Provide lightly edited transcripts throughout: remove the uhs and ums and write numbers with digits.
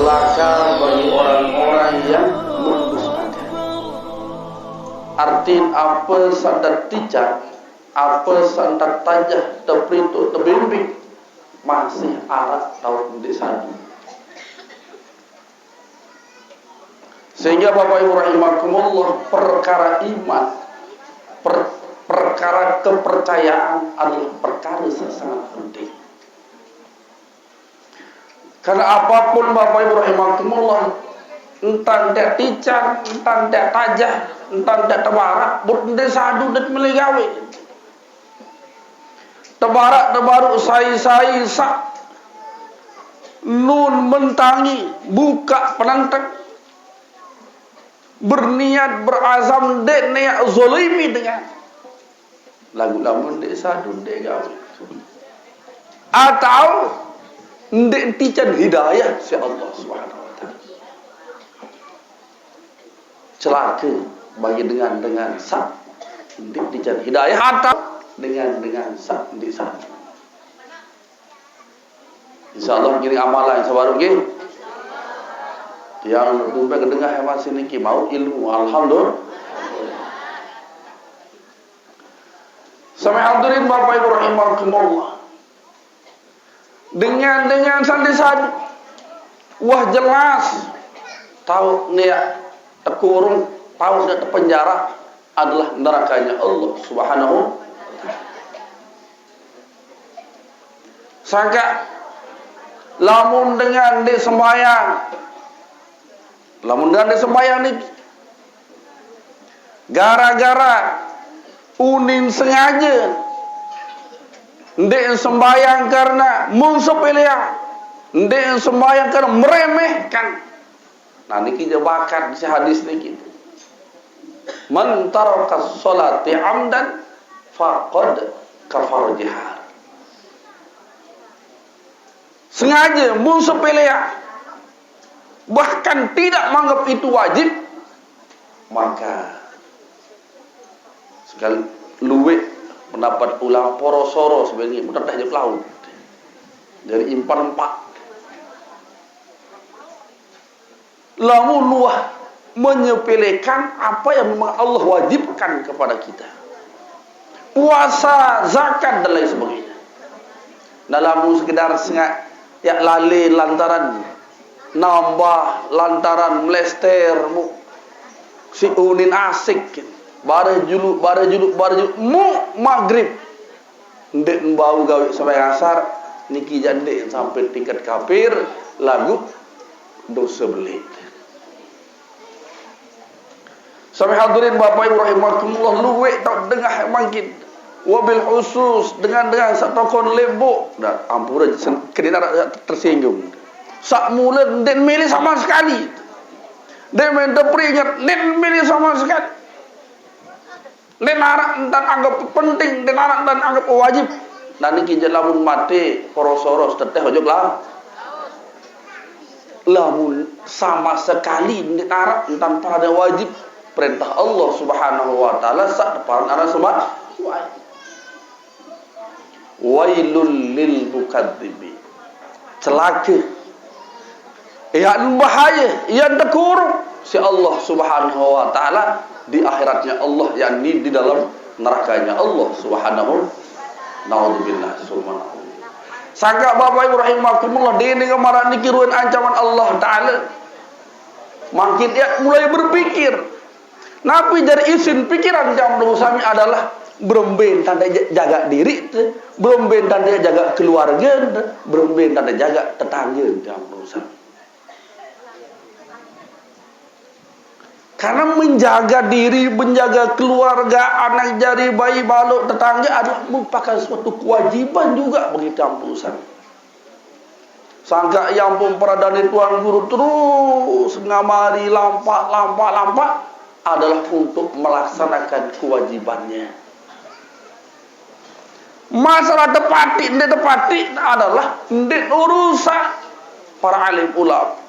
celaka bagi orang-orang yang mendustakan. Arti apa sandat ticak, apa sandat tajah, teprituk, tebimbing, masih arak tahu di sana. Sehingga Bapak Ibu rahimakumullah, perkara iman, perkara kepercayaan adalah perkara yang sangat penting. Karena apapun Bapak Ibu rahimakumullah, entah dia ticang, entah dia tajah, entah dia tebarak, bunda sadu dan melegawe. Tebarak tebaru sai sak, nun mentangi, buka penantang, berniat berazam dek niat zolimi dengan lagu-lagu dek sadu dek gawe, atau ndek tican hidayah si Allah Subhanahu wa taala. Celaka bagi dengan sak ndek tican hidayah atau dengan sak ndek sak. Insyaallah kiri amalan sabaru nggih. Yang tumpe kedengar hewan sini ki mau ilmu alhamdulillah. Sampai hadirin Bapak Ibu rahimakumullah. Dengan sandi-sandi, wah jelas tahu niat terkurung, tahu dia terpenjara adalah nerakanya Allah Subhanahu wa taala. Sangka lamun dengan di sembahyang, ni gara-gara unin sengaja ndek sembahyang karena munsepelean, ndek sembahyang karena meremehkan. Nah niki jebakan si hadis niki. Man taraka sholati amdan faqad kafara jihad. Sengaja munsepelean, bahkan tidak menganggap itu wajib, maka sekali luwe pendapat ulama porosoro sebenarnya mudah dah laut dari impan empat. Lamun luah menyepelekan apa yang memang Allah wajibkan kepada kita, puasa, zakat dan lain sebagainya. Dalam sekedar sengat ya lali lantaran nambah, lantaran melester si unin asik bare juluk mu maghrib ndek bau gawe sampai asar niki jande sampai tingkat kafir lagu dosa belit. Sampai hadirin Bapak Ibu rahimakumullah, luwe tak dengah mangkin wabil khusus dengan satokon lebo dan ampura kedina tersinggung sak mula den milih sama sekali, den men deperingat den milih sama sekali. Den arak dan anggap penting, den arak dan anggap wajib. Dan niki lamun mati porosoros teteh ojok lah. Lamun sama sekali den arak tanpa ada wajib perintah Allah Subhanahu wa taala sak depan arah semua. Wailul lil mukadzibi. Celaka. Yang bahaya, yang terkurung si Allah Subhanahu wa taala di akhiratnya Allah, yakni di dalam nerakanya Allah Subhanahu. Naudzubillah subhanahu. Sangka Bapak Ibu rahimakumullah, dene kemarin dikiruan ancaman Allah taala. Makin dia mulai berpikir. Nabi dari isin pikiran jam sami adalah beremben tanda jaga diri, beremben tanda jaga keluarga, beremben tanda jaga tetangga jam sami. Karena menjaga diri, menjaga keluarga, anak jari, bayi, balok, tetangga adalah merupakan suatu kewajiban juga bagi kampusan. Sangka yang pemperadaan tuan guru terus ngamari lampak adalah untuk melaksanakan kewajibannya. Masalah tepati adalah urusan para alim ulama.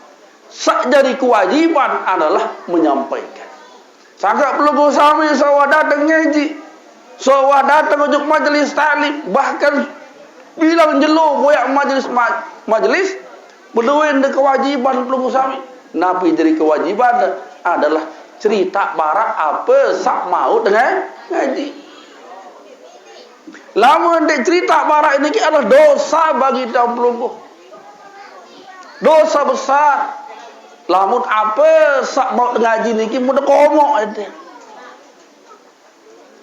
Sak jadi kewajiban adalah menyampaikan. Sangka peluk sami sawa datang ngaji, sawa datang ujuk majelis taklim, bahkan bilang jelo boyak majelis Beduin de kewajiban pelunggu sami. Nabi jadi kewajiban adalah cerita barak apa sak mau dengan ngaji. Lamun dek cerita barak ini adalah dosa bagi dalam pelunggu. Dosa besar. Lamun apa sak mau ngaji niki mudah komok itu.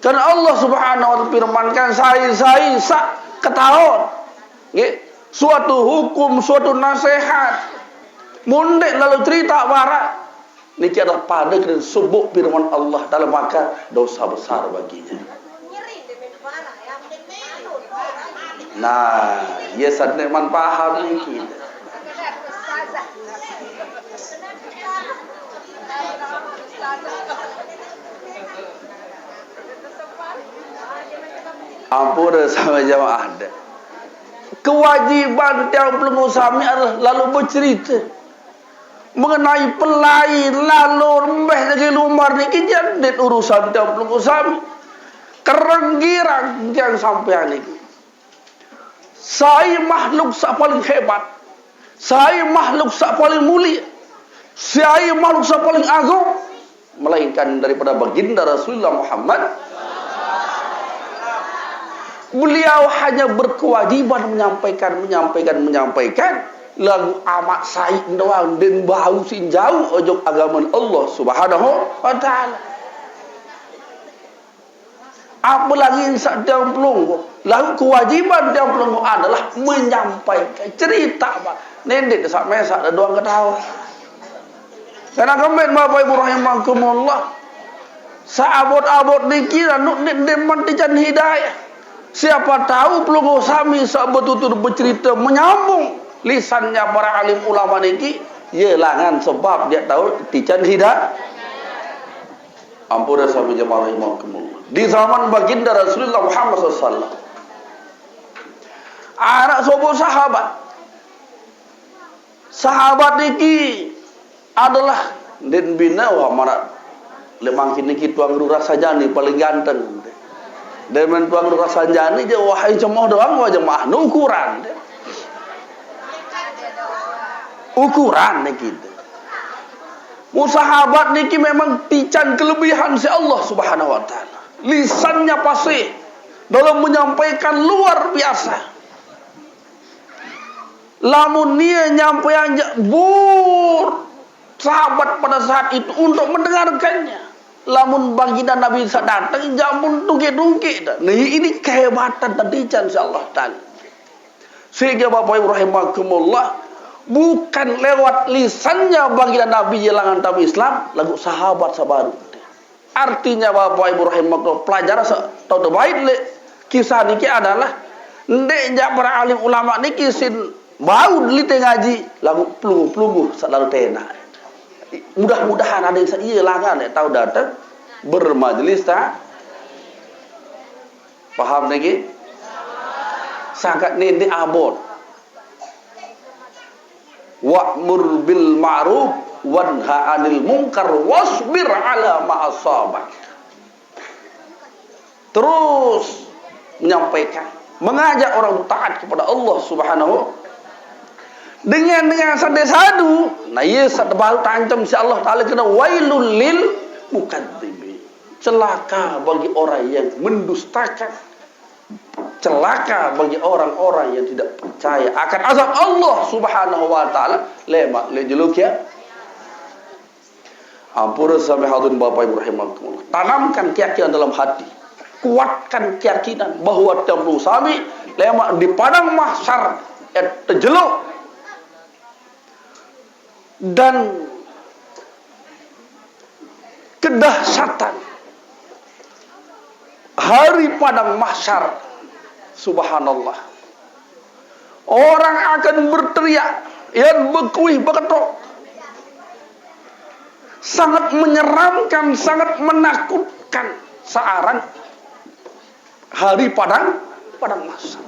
Karena Allah Subhanahu wa taala firmankan sai sak ketahun. Nggih, suatu hukum, suatu nasihat. Mundek lalu cerita barat. Niki adalah pada dan subuk firman Allah dalam maka dosa besar baginya. Nah, ya sadne man paham niki. Ampun sama jamaah ada. Kewajiban tiap pelenggu sami adalah lalu bercerita mengenai pelai lalu mbeh lagi lumar niki jadi urusan tiap pelenggu sami. Kerenggirang yang sampai niki. Saya makhluk sak paling hebat. Saya makhluk sak paling mulia. Saya makhluk sak paling agung melainkan daripada baginda Rasulullah Muhammad. Beliau hanya berkewajiban menyampaikan lagu amat saik doang dan bau sin jauh ojok agama Allah Subhanahu wa taala. Apa lagi sedang pelunggu? Lalu kewajiban dia pelunggu adalah menyampaikan cerita Pak. Nendek sak mesak ada doang ketawa. Karena kemen Bapak Ibu rahimakumullah. Saabot-abot niki anu deman dican hidayah. Siapa tahu pelunggu sami sak betul-betul bercerita menyambung lisannya para alim ulama niki ye langan sebab dia tahu dican hidayah. Ampun sami jemaah rahimakumullah. Di zaman baginda Rasulullah Muhammad SAW, anak sobo sahabat niki adalah den bina wa marak lemang kini tuang rasa jani paling ganteng. Dan mentuang rasa jani je wahai cemooh doang wa jemaah ukuran niki. Sahabat niki memang pican kelebihan si Allah Subhanahu wa taala. Lisannya fasih dalam menyampaikan luar biasa. Lamun dia nyampaian bur sahabat pada saat itu untuk mendengarkannya. Lamun baginda Nabi datang jamun tungki-tungki dah. Nah, ini kehebatan tadi insyaallah taala. Sehingga Bapak Ibu rahimakumullah bukan lewat lisannya baginda Nabi jelangan tabi Islam lagu sahabat sabaru. Artinya Bapak Ibu rahimakumullah pelajaran tahu baik le kisah niki adalah ndek jak para alim ulama niki sin bau lite ngaji lagu pelunggu-pelunggu selalu tena. Mudah-mudahan ada yang iya langan tahu datang bermajelis tak paham niki sangat nende abot wa'mur bil ma'ruf wanha 'anil munkar wasbir 'ala ma asabak. Terus menyampaikan, mengajak orang taat kepada Allah Subhanahu dengan sadu. Nah, iya baru tancam si Allah taala kena wailul lil mukadzibi. Celaka bagi orang yang mendustakan. Celaka bagi orang-orang yang tidak percaya akan azab Allah Subhanahu wa taala. Lemak lejeluk ya. Ampun sampai hadirin Bapak Ibu rahimakumullah. Tanamkan keyakinan dalam hati. Kuatkan keyakinan bahwa Tabu Sami lemak di padang mahsyar terjeluk dan kedahsyatan hari padang mahsyar. Subhanallah, orang akan berteriak yang berkuih berketok, sangat menyeramkan, sangat menakutkan searan hari padang mahsyar.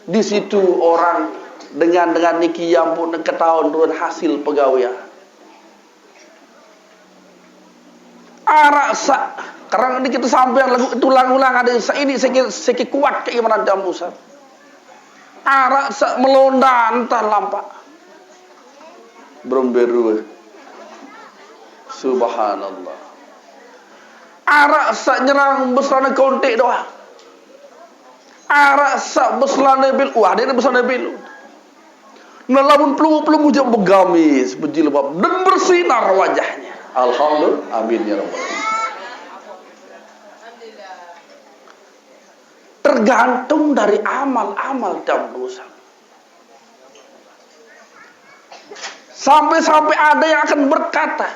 Di situ orang dengan niki yang pun ketahuan turun hasil pegawai. Arasa karena ini kita sampai lagu ulang-ulang ada ini seki kuat keimanan dalam Musa. Arak sak melonda entah lampak. Berumberu. Subhanallah. Arak sak nyerang beslane kontek doa. Arak sak beslane bil. Wah, dia beslane bil. Nelamun pelungu-pelungu jam bergamis, berjilbab dan bersinar wajahnya. Alhamdulillah. Amin ya rabbal alamin. Tergantung dari amal-amal dan dosa. Sampai-sampai ada yang akan berkata,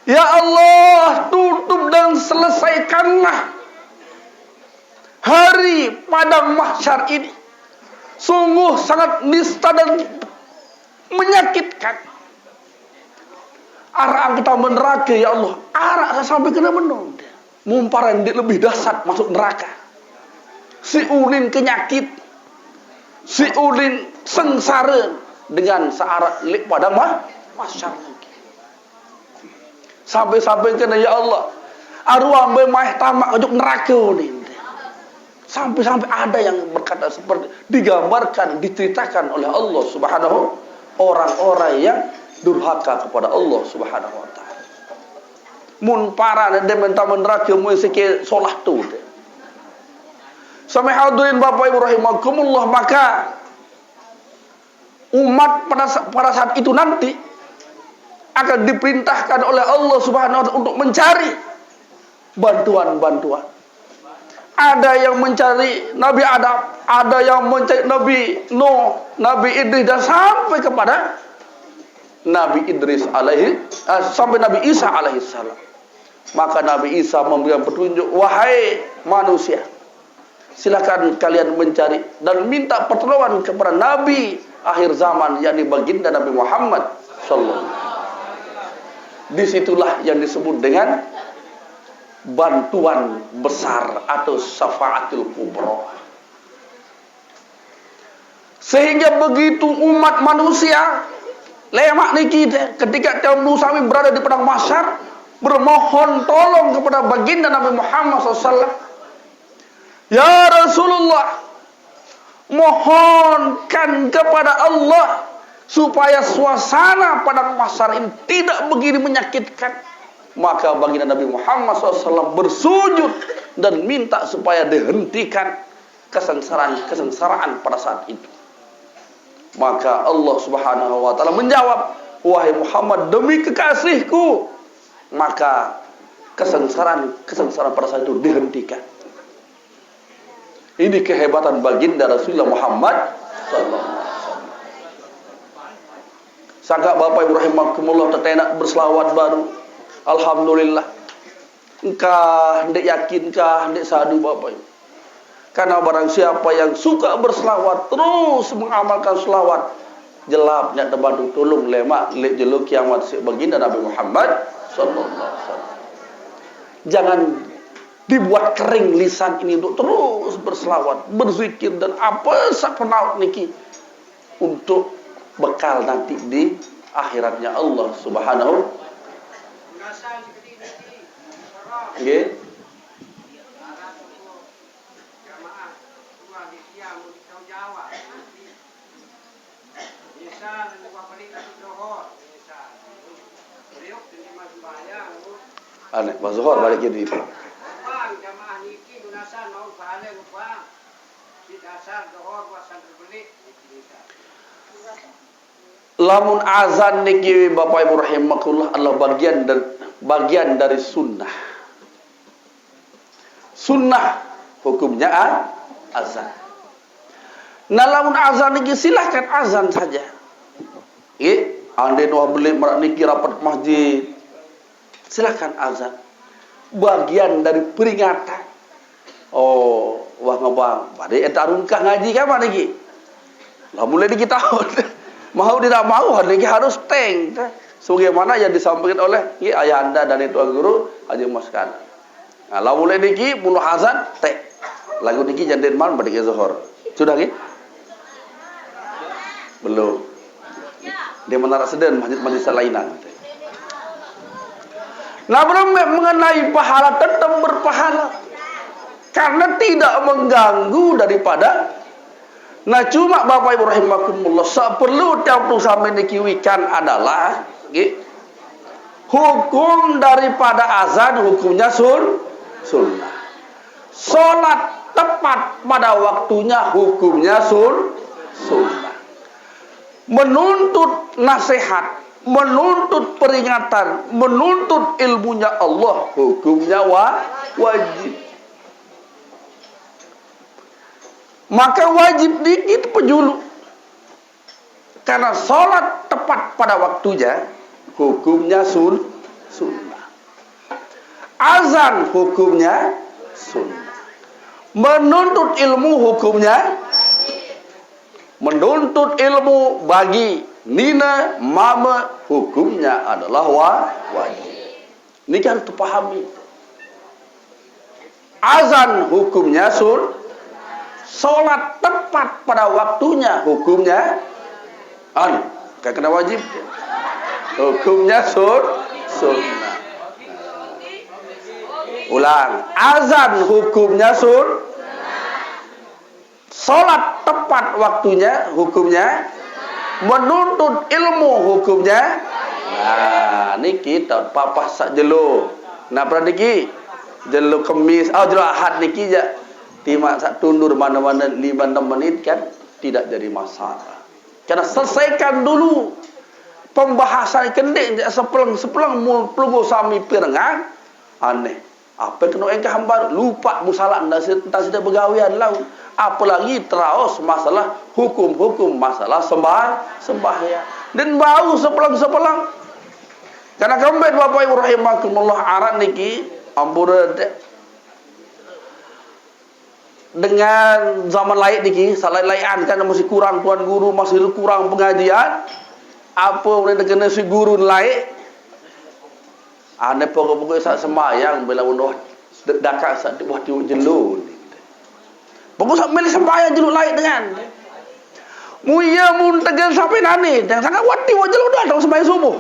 ya Allah, tutup dan selesaikanlah hari padang mahsyar ini. Sungguh sangat nista dan menyakitkan. Arak kita neraka, ya Allah. Arak sampai kena menong. Mumparan dia lebih dahsyat masuk neraka. Si ulin kenyakit, si ulin sengsara dengan searak lik padang mahsyar lagi. Sampai-sampai kena, ya Allah, arwah ambil mah tamak ujuk neraka ni. Sampai-sampai ada yang berkata seperti digambarkan, diceritakan oleh Allah Subhanahu, orang-orang yang durhaka kepada Allah Subhanahu wa taala. Mun para de menta neraka mu sike solah tu. Sampai hadirin Bapak Ibu rahimakumullah, maka umat pada saat itu nanti akan diperintahkan oleh Allah Subhanahu wa taala untuk mencari bantuan-bantuan. Ada yang mencari Nabi Adam, ada yang mencari Nabi Nuh, Nabi Idris, dan sampai kepada Nabi Idris sampai Nabi Isa alaihissalam. Maka Nabi Isa memberikan petunjuk, wahai manusia, silakan kalian mencari dan minta pertolongan kepada Nabi akhir zaman, yakni baginda Nabi Muhammad sallallahu alaihi wasallam. Disitulah yang disebut dengan bantuan besar atau syafaatul kubra. Sehingga begitu umat manusia lemak niki ketika kaum Nusami berada di padang mahsyar bermohon tolong kepada baginda Nabi Muhammad SAW. Ya Rasulullah, mohonkan kepada Allah supaya suasana padang mahsyar ini tidak begini menyakitkan. Maka baginda Nabi Muhammad SAW bersujud dan minta supaya dihentikan kesengsaraan pada saat itu. Maka Allah Subhanahu wa taala menjawab, wahai Muhammad, demi kekasihku, maka kesengsaraan pada saat itu dihentikan. Ini kehebatan baginda Rasulullah Muhammad sallallahu alaihi wasallam. Sangka Bapak Ibu rahimakumullah tetenak berselawat baru. Alhamdulillah. Engkau hendak yakinkah, hendak sadu Bapak Ibu? Karena barang siapa yang suka berselawat, terus mengamalkan selawat, jelapnya tebantu tolong lemak lek jeluk kiamat si baginda Nabi Muhammad sallallahu alaihi wasallam. Jangan dibuat kering lisan ini untuk terus berselawat, berzikir dan apa sak penaut niki untuk bekal nanti di akhiratnya Allah Subhanahu. Nggih. Aneh, Pak Zuhur balik jadi itu. Lamun azan niki Bapak Ibu rahimakumullah adalah bagian dari sunnah. Sunnah hukumnya azan. Nah lamun azan niki silahkan azan saja. Ande doa beli merak niki rapat masjid, silahkan azan. Bagian dari peringatan. Oh, wah ngabang, pada entarungkah ngaji kan mana niki? Lah mulai niki tahun. Mau tidak mau niki harus teng. Sebagaimana yang disampaikan oleh ayah anda dan itu guru Haji Maskan. Nah, lah mulai niki mulu azan teh. Lagu niki janten malam pada zuhur. Sudah nggih? Belum. Dia Menara Seden, masjid selainan. Nah, belum mengenai pahala, tetap berpahala. Karena tidak mengganggu daripada Nah cuma Bapak Ibu rahimakumullah, perlu tiap sampai dikiwikan adalah hukum daripada azan hukumnya sunnah. Sholat tepat pada waktunya hukumnya sunnah. Menuntut nasihat, menuntut peringatan, menuntut ilmunya Allah hukumnya wajib. Maka wajib dikit penjulu. Karena sholat tepat pada waktunya hukumnya sunnah. Azan hukumnya sunnah. Menuntut ilmu hukumnya, menuntut ilmu bagi nina mama hukumnya adalah wajib. Ini kan terpahami. Azan hukumnya sholat tepat pada waktunya hukumnya kena wajib, hukumnya sunnah. Ulang, azan hukumnya sholat tepat waktunya hukumnya, menuntut ilmu hukumnya. Nah, ini kita papa sak jelo. Nah, pradiki jelo kemis, jelo ahad niki ja. Timak sak tundur mana-mana 5-6 menit kan tidak jadi masalah. Karena selesaikan dulu pembahasan kendek sepeleng pelungu sami pirengan aneh. Apa kena engkau hambar lupa musalah entah sudah begawian lau. Apalagi terus masalah hukum-hukum masalah sembahyang. Dan bau sepeleng. Karena kembali Bapak Ibu rahimakumullah arat niki ampura dengan zaman lain niki, salai-laian kan masih kurang tuan guru, masih kurang pengajian. Apa boleh kena si guru lain? Ane pokok-pokok sak semayang bila unduh dakak sak buah tiuk jelu. Pokok sak milih sembayang jelu lain dengan. Muya mun tegal sampai nani, yang sangat wati wa jelu dah dong sembayang subuh.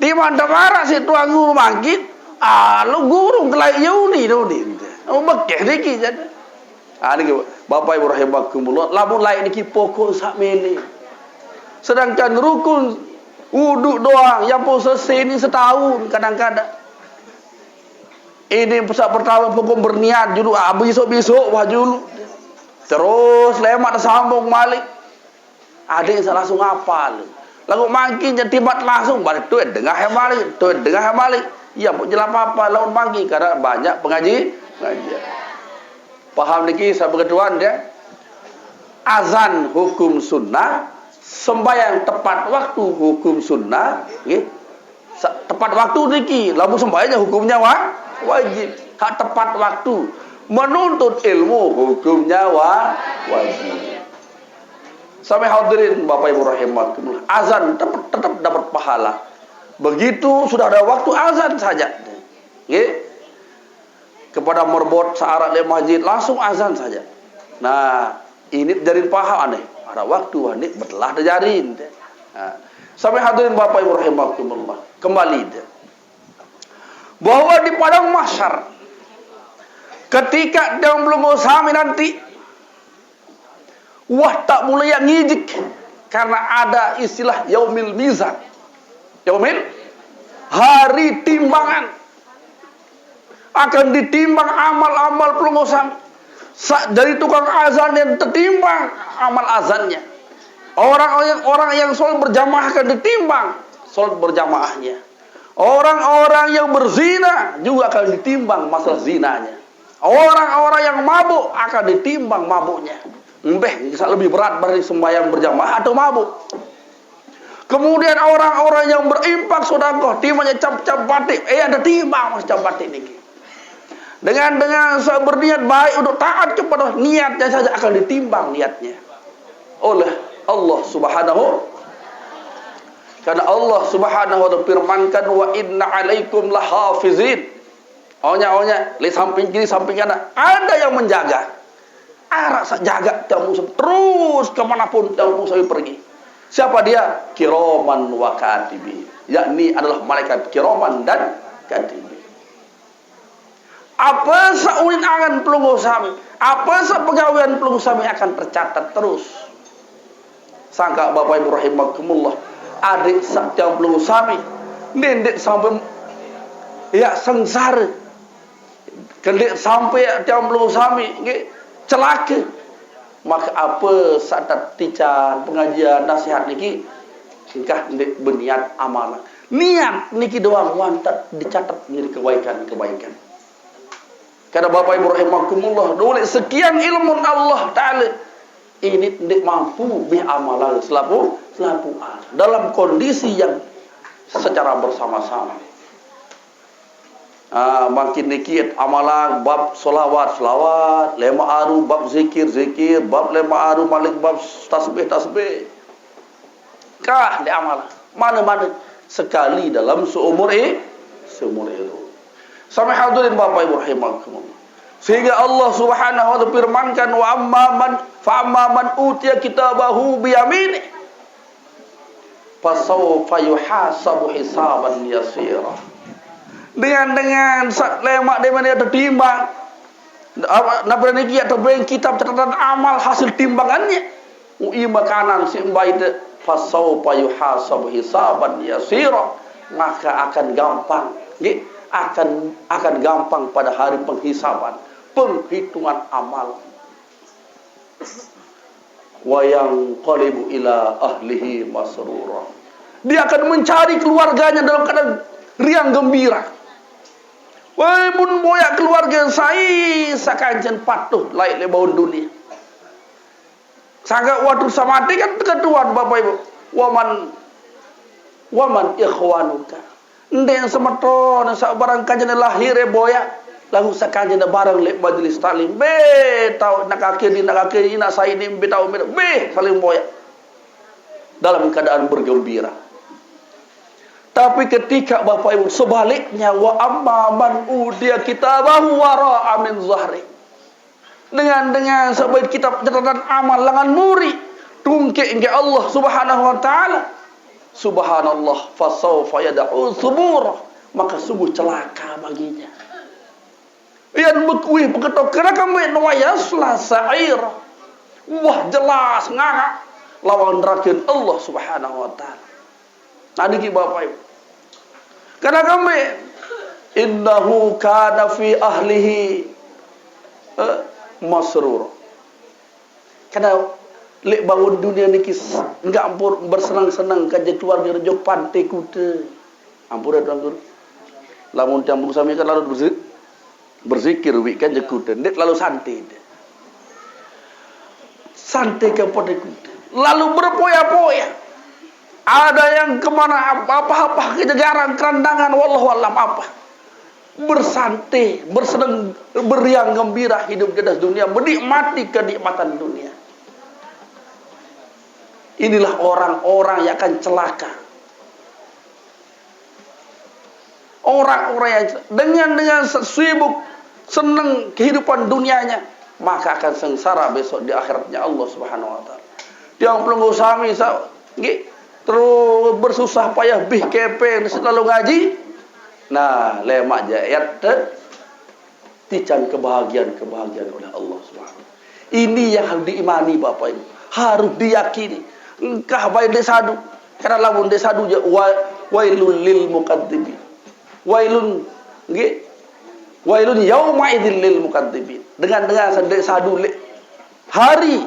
Di mana marah si tuan guru mangkit, lu guru kelai yauni doni. Bekeh niki jadi. Niki Bapak Ibu rahimakumullah, lamun lain niki pokok sak milih. Sedangkan rukun wuduk doang yang pun selesai ini setahun kadang-kadang. Ini pusat pertama pokok berniat dulu, besok-besok wajulu. Terus lemak sambung balik. Adik langsung hafal. Lalu makin jadi tibat langsung balik tuh dengar balik, Ya pun jelas apa lawan pagi karena banyak pengajian. Paham niki sahabat keduaan dia. Azan hukum sunnah, sembahyang tepat waktu hukum sunnah, tepat waktu niki, lamun sembahyangnya hukumnya wajib. Hak tepat waktu, menuntut ilmu hukumnya wajib. Sampai hadirin Bapak Ibu rahimakumullah, azan tetap dapat pahala. Begitu sudah ada waktu azan saja. Kepada merbot searat le masjid langsung azan saja. Nah, ini dari paham aneh. Ada waktu aneh betelah terjarin. Nah, sampai hadirin Bapak Ibu rahimakumullah, kembali bahwa di padang mahsyar ketika dia belum sami nanti tak mulai yang ngijik karena ada istilah yaumil mizan. Yaumil hari timbangan. Akan ditimbang amal-amal pelungusan dari tukang azan yang tertimbang amal azannya. Orang yang sholat berjamaah akan ditimbang sholat berjamaahnya. Orang-orang yang berzina juga akan ditimbang masalah zinanya. Orang-orang yang mabuk akan ditimbang mabuknya. Bisa lebih berat dari sembahyang berjamaah atau mabuk. Kemudian orang-orang yang berimpak sedekah timbangannya cap-cap batik. Ada timbang mas cap batik ini. Dengan berniat baik untuk taat kepada niatnya saja akan ditimbang niatnya oleh Allah Subhanahu. Karena Allah Subhanahu wa ta'ala firmankan wa inna alaikum lahafizin. Onya li samping kiri samping kanan ada yang menjaga. Sak jaga kamu terus kemanapun kamu pergi. Siapa dia? Kiraman wa katibin. Yakni adalah malaikat kiraman dan katibin. Apa saurin angan pelunggu sami, apa sepegawaian pelunggu sami akan tercatat terus. Sangka Bapak Ibu rahimakumullah, adik sak tiang pelunggu sami, nendek sampai ya sengsara, kendek sampai tiang pelunggu sami, celaka. Maka apa saat tican pengajian nasihat niki, engkah ndek berniat amalan. Niat niki doang wantat dicatat menjadi kebaikan-kebaikan. Karena Bapak Ibu rahimakumullah, oleh sekian ilmu Allah Ta'ala, ini tidak mampu amalan selaku dalam kondisi yang secara bersama-sama. Makin dikit amalan bab solawat, lema aru bab zikir, bab lema aru malik bab tasbih. Kah di amalan mana-mana sekali dalam seumur itu. Sampai hadirin Bapak Ibu rahimakumullah. Sehingga Allah Subhanahu wa taala firmankan wa amma man utiya kitabahu bi yamini fasawfa yuhasabu hisaban yasira. Dengan lemak di mana ada timbang. Napa niki atau beng kitab catatan amal hasil timbangannya. Ui makanan si mbaite fasawfa yuhasabu hisaban yasira. Maka akan gampang, akan gampang pada hari penghisaban, penghitungan amal. Wa yanqalibu ila ahlihi masrura. Dia akan mencari keluarganya dalam keadaan riang gembira. Wah, mun boyak keluarga saya sakanjen patuh lain le baun dunia. Sangka waktu samati kan ketuan Bapak Ibu. Waman ikhwanuka. Ndeng semeton sak barang kanjeng lahir boyak lagu sakanjen barang le majelis taklim. Be tau nak akhir nak saya ni be tau be saling boyak. Dalam keadaan bergembira. Tapi ketika Bapak Ibu sebaliknya wa amma man udiya kitabahu wara'a min zahri. Dengan sebaik kitab catatan amal lengan muri tungke engke Allah Subhanahu wa taala. Subhanallah fasawfa yad'u subura, maka sungguh celaka baginya. Yang bekui beketok kena kami nuwayasla sa'ira. Wah jelas nganga lawan rakin Allah Subhanahu wa taala. Nah niki Bapak Ibu. Karena kami innahu kana fi ahlihi masrur. Karena lek bangun dunia niki enggak ampun bersenang-senang kaje keluarga rejo pantai kuda. Ampun tuan guru. Lamun campur sami kan lalu berzikir wi kan je kuda, ndak lalu santai. Santai ke pantai kuda. Lalu berpoya-poya. Ada yang kemana apa-apa kejegaran kerandangan wallahu alam apa. Bersantai, bersenang, beriang gembira hidup di atas dunia, menikmati kenikmatan dunia. Inilah orang-orang yang akan celaka. Orang-orang yang dengan sibuk senang kehidupan dunianya, maka akan sengsara besok di akhiratnya Allah Subhanahu wa taala. Tiang pelunggu sami terus bersusah payah bih kepeng selalu ngaji. Nah, lemak jayat tican kebahagiaan oleh Allah Subhanahu. Ini yang harus diimani Bapak Ibu. Harus diyakini. Engkah baik desadu. Karena lamun desadu je wailul lil mukadzibi. Wailun yauma idzil lil mukadzibi. Dengan desadu hari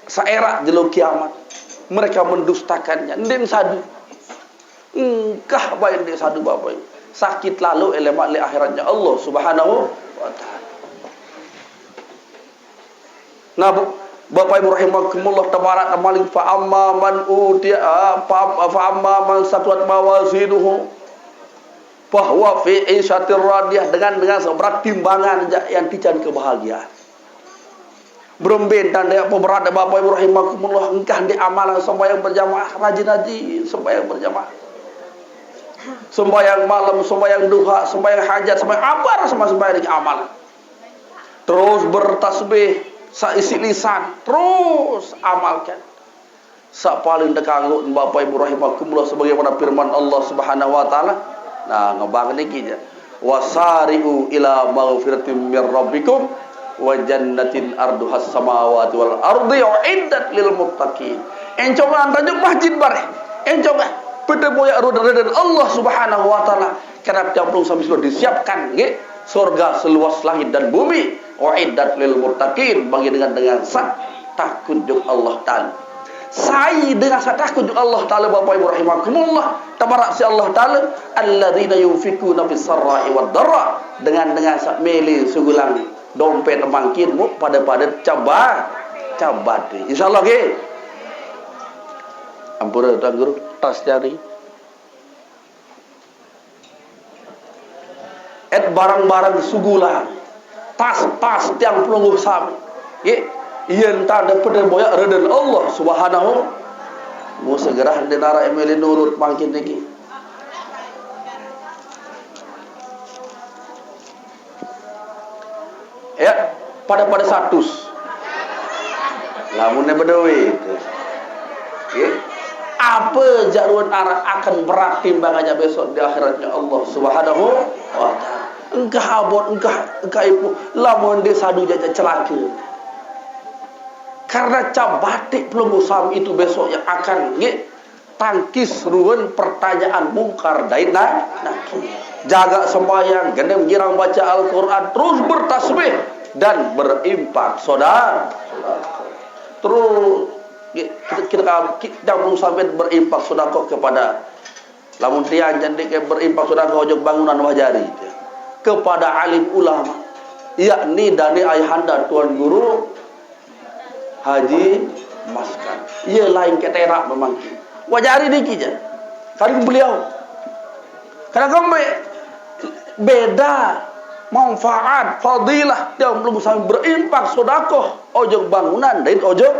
saerak jelo kiamat. Mereka mendustakannya. Ndeng sadu. Engkah baik ndeng sadu Bapak Ibu. Sakit lalu elemak le akhiratnya Allah Subhanahu wa taala. Nah, Bapak Ibu rahimakumullah tabarak maling fa amma man utiya fa amma man saqat mawazinuhu bahwa fi isyatir radiyah dengan seberat timbangan yang dican kebahagiaan. Berembin dan dia berat Bapak Ibu rahimakumullah engkah di amalan sembahyang berjamaah rajin sembahyang berjamaah. Sembahyang malam, sembahyang duha, sembahyang hajat, sembahyang apa sembahyang di amalan. Terus bertasbih saisi lisan, terus amalkan. Sak paling dekanggut Bapak Ibu rahimakumullah sebagaimana firman Allah Subhanahu wa taala. Nah, ngebang niki je. wasari'u ila maghfiratin mir rabbikum wa jannatin arduhas samawati wal ardi uiddat lil muttaqin. Encongan tajuk masjid bare. Encongan pada boya roda-roda Allah Subhanahu wa taala. Karena jamplung sampai sudah disiapkan nggih surga seluas langit dan bumi. Uiddat lil muttaqin bagi dengan takut jug Allah taala. Saya dengan takut jug Allah taala Bapak Ibu rahimakumullah. Tabarak si Allah taala alladzina yunfikuna fis sarra'i wad dharra dengan sak meli sugulang dompet mangkinmu pada cabat. Insyaallah nggih. Ampura Tuan Guru tas jari. Barang-barang sugulang tas tiang pelungguh sami. Nggih. Yen tanda pada boya redan Allah Subhanahu mau segera denara emeli nurut mangkin niki. Ya, pada status. Lamunnya bedawi. Nggih. Apa jaruan arah akan berat timbangannya besok di akhiratnya Allah Subhanahu wa taala. Engkah abot engkah ibu lamun dia sadu jajan celaka. Karena cabatik pelunggu sam itu besok yang akan tangkis ruwen pertanyaan mungkar dan nakir. Jaga sembahyang, gendem girang baca Al-Quran, terus bertasbih dan berimpak saudara. Terus kita belum sampai berimpak sedekah kepada lamun tian jadi berimpak sedekah ojok bangunan wajari kepada alim ulama, yakni dari ayahanda Tuan Guru Haji Maskan. Ia lain ketera memang. Wajari niki je. Kali beliau. Karena kami beda manfaat, fadilah yang belum sampai berimpak sedekah ojok bangunan dan ojok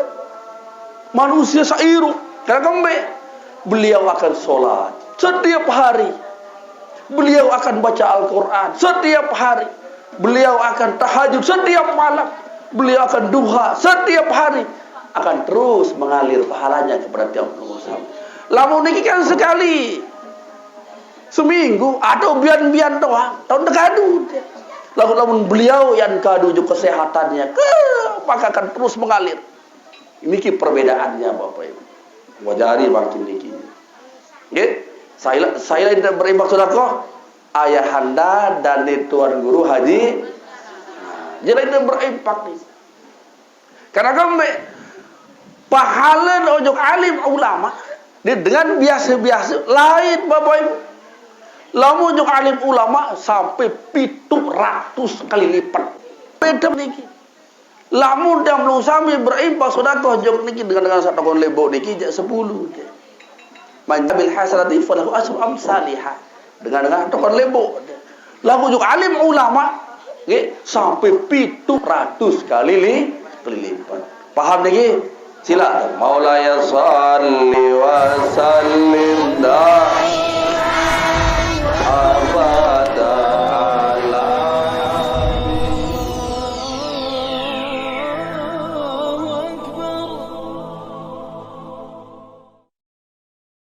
manusia sairu. Karena kami beliau akan sholat setiap hari. Beliau akan baca Al-Quran setiap hari. Beliau akan tahajud setiap malam. Beliau akan duha setiap hari, akan terus mengalir pahalanya kepada tiap pengusaha. Lamun niki kan sekali seminggu atau bian-bian doang, tahun dekadu. Lamun beliau yang kadu juga kesehatannya, maka akan terus mengalir. Niki perbedaannya Bapak Ibu. Wajari makin niki. Nggih, saya tidak berimbang sedekah ayahanda dan Tuan Guru Haji. Jadi itu berimpak nih. Karena kami pahala ojok alim ulama dengan biasa-biasa lain Bapak Ibu. Lamun ojok alim ulama sampai 700 kali lipat. Beda niki. Lamun dan belum sami berimpak sedekah ojok niki dengan satu kon lebo niki jak 10. Man bil hasanati falahu asru amsalihah. Dengan tokon lebo. Lamun ojok alim ulama sampai 700 kali lipat. Paham lagi? Silakan. Maulaya salli wa sallim